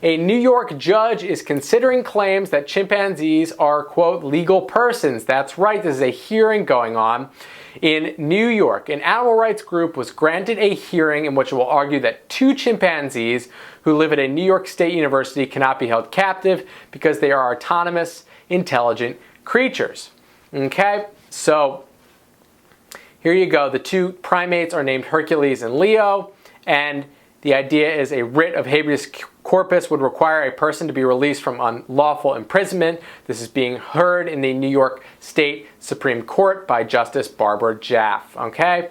A New York judge is considering claims that chimpanzees are, quote, legal persons. That's right, this is a hearing going on in New York. An animal rights group was granted a hearing in which it will argue that 2 chimpanzees who live at a New York State university cannot be held captive because they are autonomous, intelligent creatures. Okay, so here you go. The 2 primates are named Hercules and Leo, and the idea is a writ of habeas corpus would require a person to be released from unlawful imprisonment. This is being heard in the New York State Supreme Court by Justice Barbara Jaffe. Okay?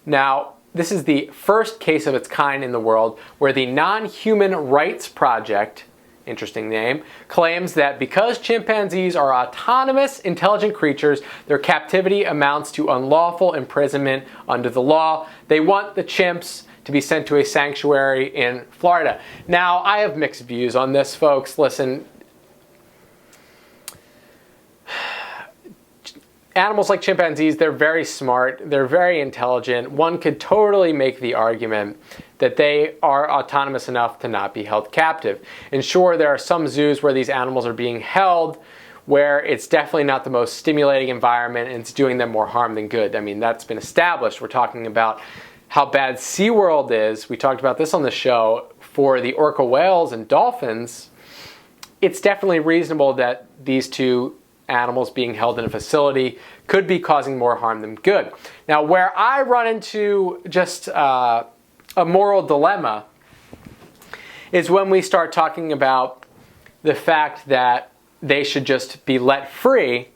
Now, this is the first case of its kind in the world where the Nonhuman Rights Project, interesting name, claims that because chimpanzees are autonomous, intelligent creatures, their captivity amounts to unlawful imprisonment under the law. They want the chimps to be sent to a sanctuary in Florida. Now, I have mixed views on this, folks. Listen, animals like chimpanzees, they're very smart, they're very intelligent. One could totally make the argument that they are autonomous enough to not be held captive. And sure, there are some zoos where these animals are being held where it's definitely not the most stimulating environment and it's doing them more harm than good. I mean, that's been established. We're talking about how bad SeaWorld is. We talked about this on the show for the orca whales and dolphins. It's definitely reasonable that these 2 animals being held in a facility could be causing more harm than good. Now, where I run into just a moral dilemma is when we start talking about the fact that they should just be let free,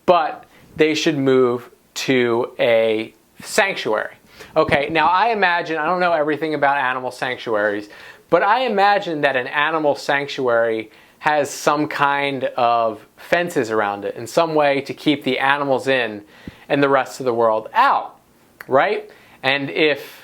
but they should move to a sanctuary. Okay, now I don't know everything about animal sanctuaries, but I imagine that an animal sanctuary has some kind of fences around it in some way to keep the animals in and the rest of the world out, right? And if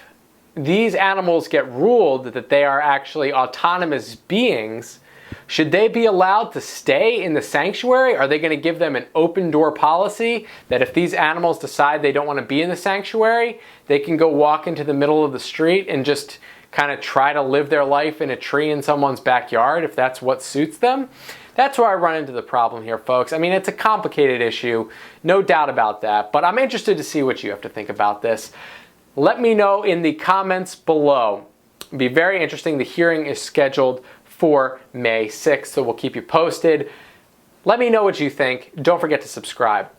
these animals get ruled that they are actually autonomous beings, should they be allowed to stay in the sanctuary? Are they going to give them an open door policy that if these animals decide they don't want to be in the sanctuary, they can go walk into the middle of the street and just kind of try to live their life in a tree in someone's backyard if that's what suits them? That's where I run into the problem here, folks. I mean, it's a complicated issue, no doubt about that, but I'm interested to see what you have to think about this. Let me know in the comments below. It'll be very interesting. The hearing is scheduled for May 6th, so we'll keep you posted. Let me know what you think. Don't forget to subscribe.